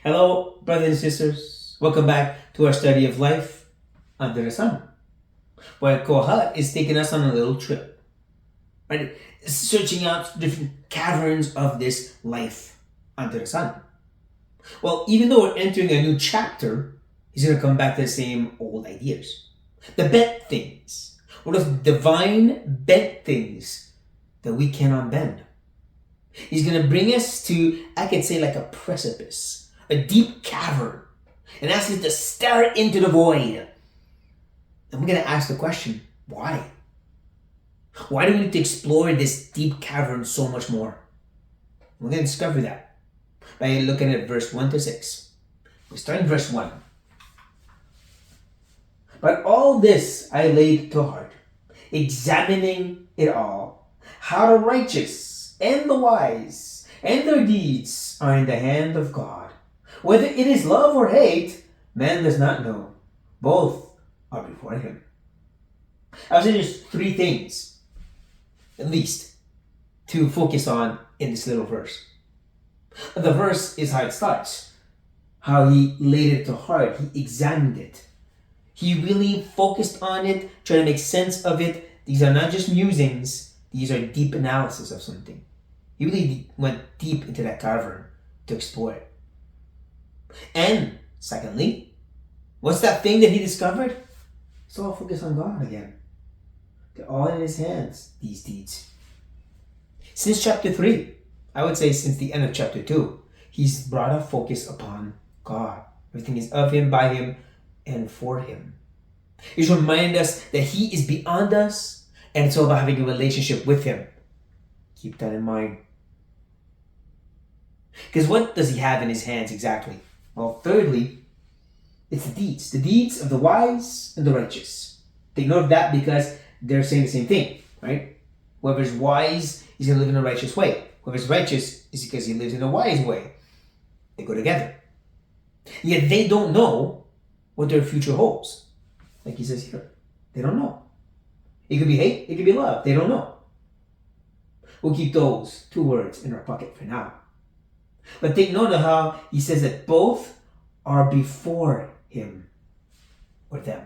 Hello, brothers and sisters. Welcome back to our study of life under the sun, where Kohat is taking us on a little trip, right? Searching out different caverns of this life under the sun. Well, even though we're entering a new chapter, he's going to come back to the same old ideas. The bent things, or those divine bent things that we cannot bend. He's going to bring us to, I could say, like a precipice, a deep cavern, and ask us to stare into the void. And we're going to ask the question, why? Why do we need to explore this deep cavern so much more? We're going to discover that by looking at verse 1 to 6. We start in verse 1. But all this I laid to heart, examining it all, how the righteous and the wise and their deeds are in the hand of God. Whether it is love or hate, man does not know. Both are before him. I would say there's three things, at least, to focus on in this little verse. The verse is how it starts. How he laid it to heart. He examined it. He really focused on it, trying to make sense of it. These are not just musings. These are deep analysis of something. He really went deep into that cavern to explore it. And secondly, what's that thing that he discovered? It's all focused on God again. They're all in his hands, these deeds. Since chapter 3, I would say since the end of chapter 2, he's brought a focus upon God. Everything is of him, by him, and for him. He's reminded us that he is beyond us, and it's all about having a relationship with him. Keep that in mind. Because what does he have in his hands exactly? Well, thirdly, it's the deeds of the wise and the righteous. Take note of that because they're saying the same thing, right? Whoever's wise is going to live in a righteous way. Whoever's righteous is because he lives in a wise way. They go together. Yet they don't know what their future holds. Like he says here. They don't know. It could be hate, it could be love. They don't know. We'll keep those two words in our pocket for now. But take note of how he says that both are before him or them.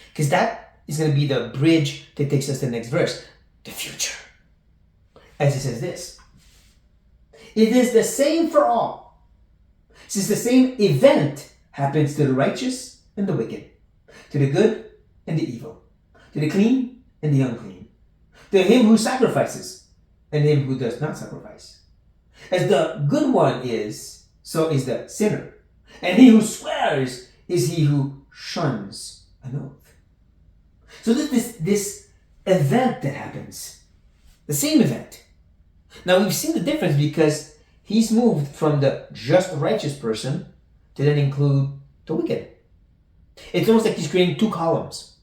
Because that is going to be the bridge that takes us to the next verse. The future. As he says this. It is the same for all. Since the same event happens to the righteous and the wicked. To the good and the evil. To the clean and the unclean. To him who sacrifices and him who does not sacrifice. As the good one is, so is the sinner. And he who swears is he who shuns an oath. So this event that happens, the same event. Now we've seen the difference because he's moved from the just righteous person to then include the wicked. It's almost like he's creating two columns.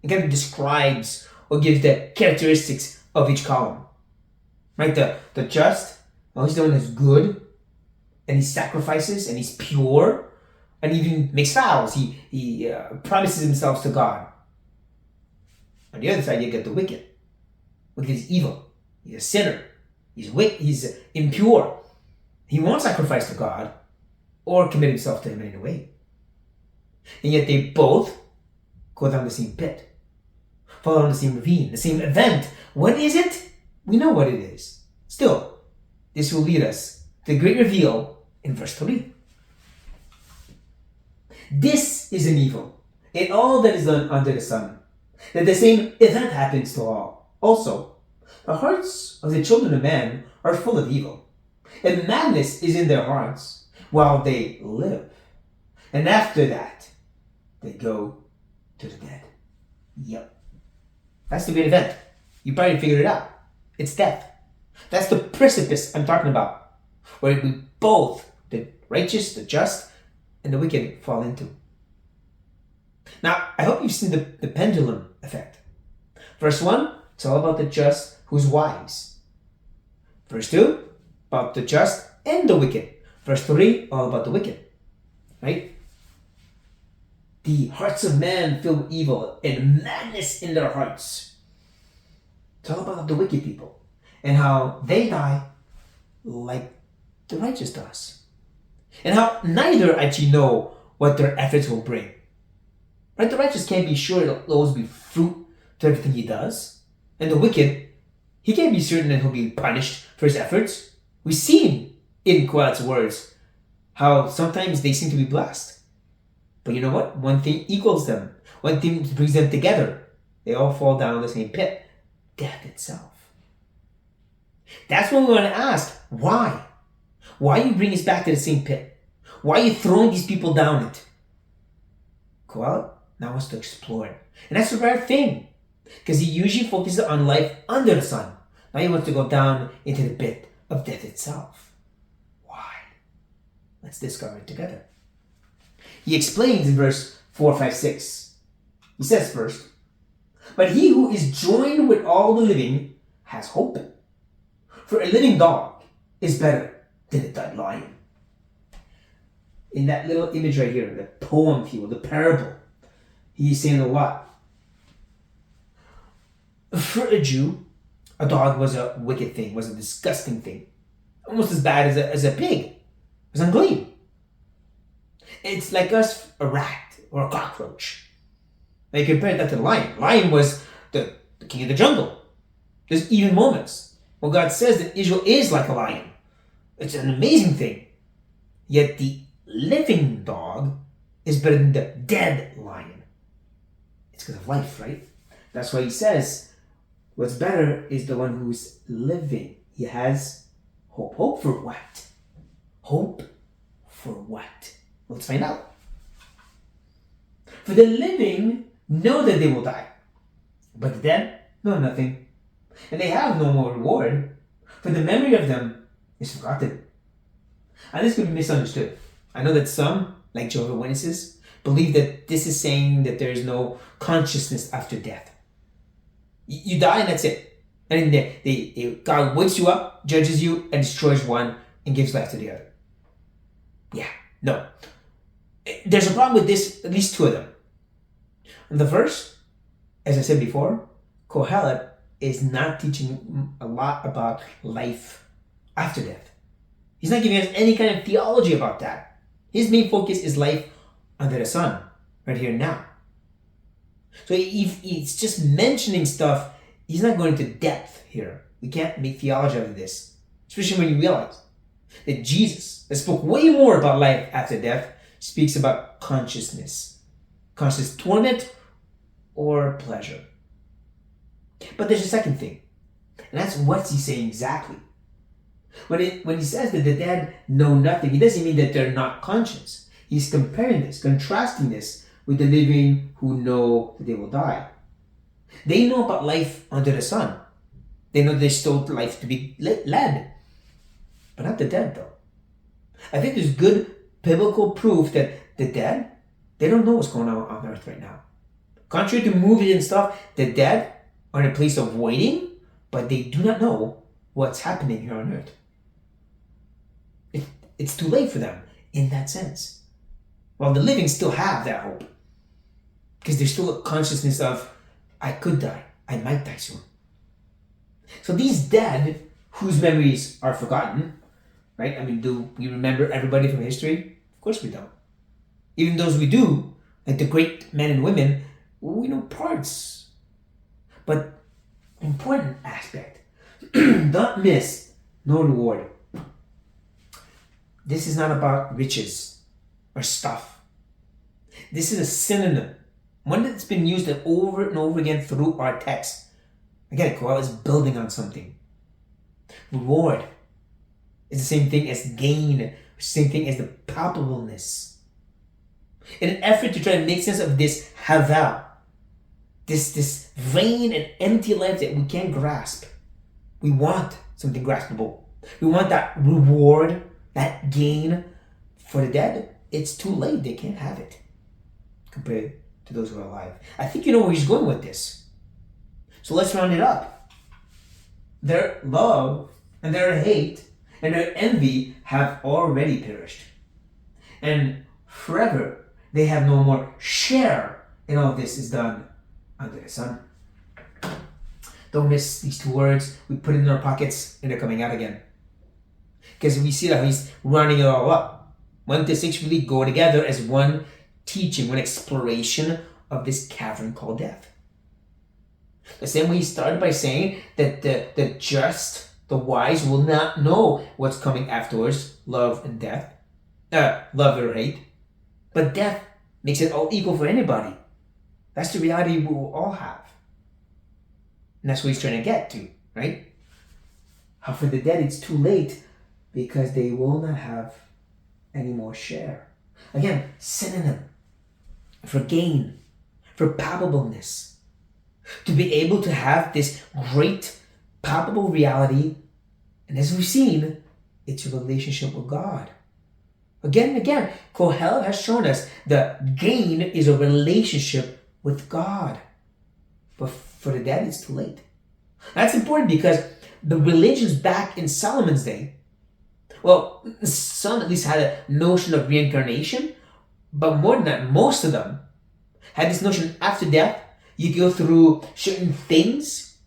It kind of describes or gives the characteristics of each column. Right? The just, well, he's the one who's good, and he sacrifices, and he's pure, and even makes vows. He promises himself to God. On the other side, you get the wicked. Wicked is evil. He's a sinner. He's impure. He won't sacrifice to God or commit himself to him in any way. And yet they both go down the same pit, fall down the same ravine, the same event. What is it? We know what it is. Still, this will lead us to the great reveal in verse 3. This is an evil in all that is done under the sun, that the same event happens to all. Also, the hearts of the children of man are full of evil, and madness is in their hearts while they live. And after that, they go to the dead. Yep. That's the great event. You probably figured it out. It's death. That's the precipice I'm talking about, where we both, the righteous, the just, and the wicked, fall into. Now, I hope you've seen the pendulum effect. Verse 1, it's all about the just who's wise. Verse 2, about the just and the wicked. Verse 3, all about the wicked. Right? The hearts of man filled with evil and madness in their hearts. It's all about the wicked people and how they die like the righteous does. and how neither actually know what their efforts will bring. Right? The righteous can't be sure there'll always be fruit to everything he does. And the wicked, he can't be certain that he'll be punished for his efforts. We've seen in Quad's words how sometimes they seem to be blessed. But you know what? One thing equals them. One thing brings them together. They all fall down the same pit. Death itself. That's when we want to ask, why? Why you bring us back to the same pit? Why are you throwing these people down it? Quad now wants to explore it. And that's a rare thing, because he usually focuses on life under the sun. Now he wants to go down into the pit of death itself. Why? Let's discover it together. He explains in verse 4, 5, 6. He says first, but he who is joined with all the living has hope. For a living dog is better than a dead lion. In that little image right here, the poem, if you will, the parable, he's saying a lot. For a Jew, a dog was a wicked thing, was a disgusting thing. Almost as bad as a pig. It was unclean. It's like us, a rat or a cockroach. Now you compare that to the lion. Lion was the king of the jungle. There's even moments when God says that Israel is like a lion. It's an amazing thing. Yet the living dog is better than the dead lion. It's because of life, right? That's why he says, what's better is the one who's living. He has hope. Hope for what? Hope for what? Let's find out. For the living know that they will die, but the dead know nothing, and they have no more reward, for the memory of them is forgotten. And this could be misunderstood. I know that some, like Jehovah's Witnesses, believe that this is saying that there is no consciousness after death. You die and that's it. And then God wakes you up, judges you, and destroys one and gives life to the other. Yeah, no. There's a problem with this, at least two of them. And the first, as I said before, Kohelet is not teaching a lot about life after death. He's not giving us any kind of theology about that. His main focus is life under the sun, right here and now. So if he's just mentioning stuff, he's not going into depth here. We can't make theology out of this, especially when you realize that Jesus, that spoke way more about life after death, speaks about consciousness. Conscious torment or pleasure. But there's a second thing, and that's what's he saying exactly. When he says that the dead know nothing, he doesn't mean that they're not conscious. He's comparing this, contrasting this with the living who know that they will die. They know about life under the sun. They know there's still life to be led. But not the dead, though. I think there's good biblical proof that the dead, they don't know what's going on earth right now. Contrary to movies and stuff, the dead are in a place of waiting, but they do not know what's happening here on earth. It's too late for them in that sense. While the living still have that hope. Because there's still a consciousness of, I could die. I might die soon. So these dead, whose memories are forgotten, right? I mean, do we remember everybody from history? Of course we don't. Even those we do, like the great men and women, we know parts. But important aspect, don't miss, no reward. This is not about riches or stuff. This is a synonym, one that's been used over and over again through our text. Again, Kohelet is building on something. Reward is the same thing as gain, same thing as the palpableness. In an effort to try to make sense of this havel, this vain and empty life that we can't grasp. We want something graspable. We want that reward, that gain. For the dead, it's too late. They can't have it compared to those who are alive. I think you know where he's going with this. So let's round it up. Their love and their hate and their envy have already perished. And forever they have no more share in all this is done under the sun. Don't miss these two words. We put it in our pockets and they're coming out again. Because we see that he's running it all up. 1 to 6 really go together as one teaching, one exploration of this cavern called death. The same way he started by saying that the just, the wise, will not know what's coming afterwards, love and death, love or hate. But death makes it all equal for anybody. That's the reality we will all have. And that's what he's trying to get to, right? How for the dead it's too late because they will not have any more share. Again, synonym for gain, for palpableness. To be able to have this great palpable reality, and as we've seen, it's a relationship with God. Again and again, Koheleth has shown us the gain is a relationship with God. But for the dead, it's too late. That's important because the religions back in Solomon's day, well, some at least had a notion of reincarnation, but more than that, most of them had this notion after death, you go through certain things,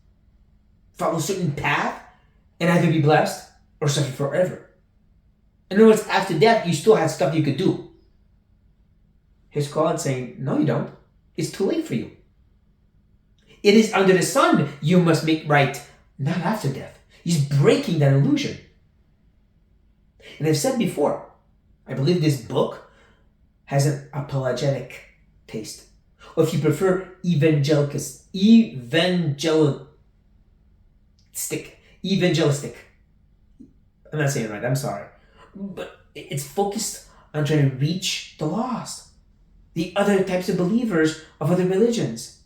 follow a certain path, and either be blessed or suffer forever. In other words, after death, you still have stuff you could do. Here's God saying, no, you don't. It's too late for you. It is under the sun you must make right, not after death. He's breaking that illusion. And I've said before, I believe this book has an apologetic taste. Or if you prefer, evangelistic. I'm not saying it right, I'm sorry. But it's focused on trying to reach the lost, the other types of believers of other religions.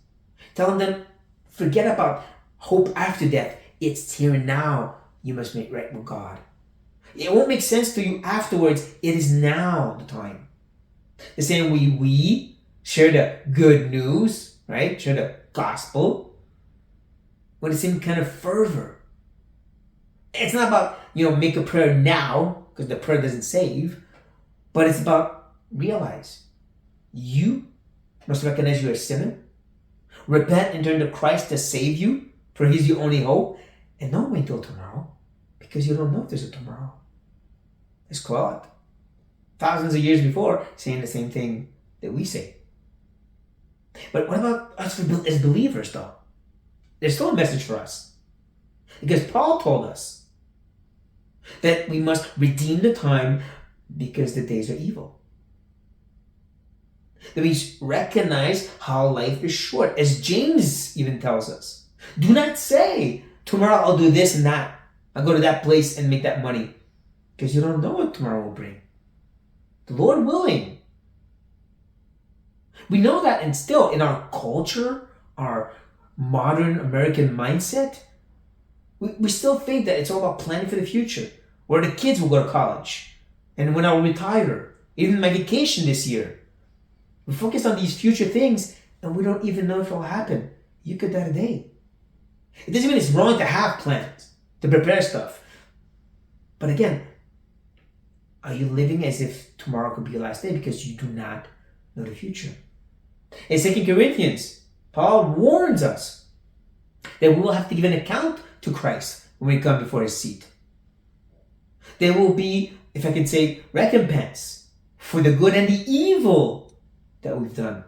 Telling them, forget about hope after death. It's here and now you must make right with God. It won't make sense to you afterwards. It is now the time. The same way we share the good news, right? Share the gospel with the same kind of fervor. It's not about, make a prayer now, because the prayer doesn't save, but it's about realize you must recognize you're a sinner, repent and turn to Christ to save you, for He's your only hope, and don't wait till tomorrow, because you don't know if there's a tomorrow. It's God, thousands of years before, saying the same thing that we say. But what about us as believers, though? There's still a message for us. Because Paul told us that we must redeem the time because the days are evil. That we recognize how life is short, as James even tells us. Do not say, tomorrow I'll do this and that. I'll go to that place and make that money. Because you don't know what tomorrow will bring. The Lord willing. We know that, and still in our culture, our modern American mindset, we still think that it's all about planning for the future. Where the kids will go to college. And when I'll retire. Even my vacation this year. We focus on these future things and we don't even know if it'll happen. You could die today. It doesn't mean it's wrong to have plans, to prepare stuff. But again, are you living as if tomorrow could be your last day because you do not know the future? In 2 Corinthians, Paul warns us that we will have to give an account to Christ when we come before His seat. There will be, if I can say, recompense for the good and the evil that we've done.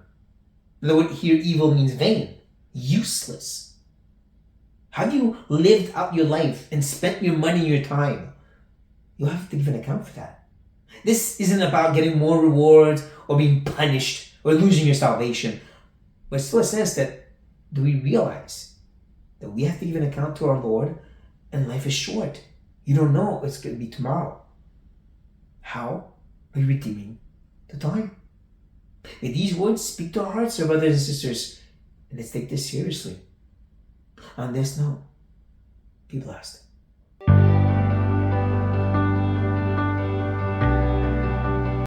The word here, evil, means vain, useless. Have you lived out your life and spent your money and your time? You'll have to give an account for that. This isn't about getting more rewards or being punished or losing your salvation. But it's still a sense that, do we realize that we have to give an account to our Lord and life is short? You don't know what's going to be tomorrow. How are you redeeming the time? May these words speak to our hearts, our brothers and sisters, and let's take this seriously. On this note, be blessed.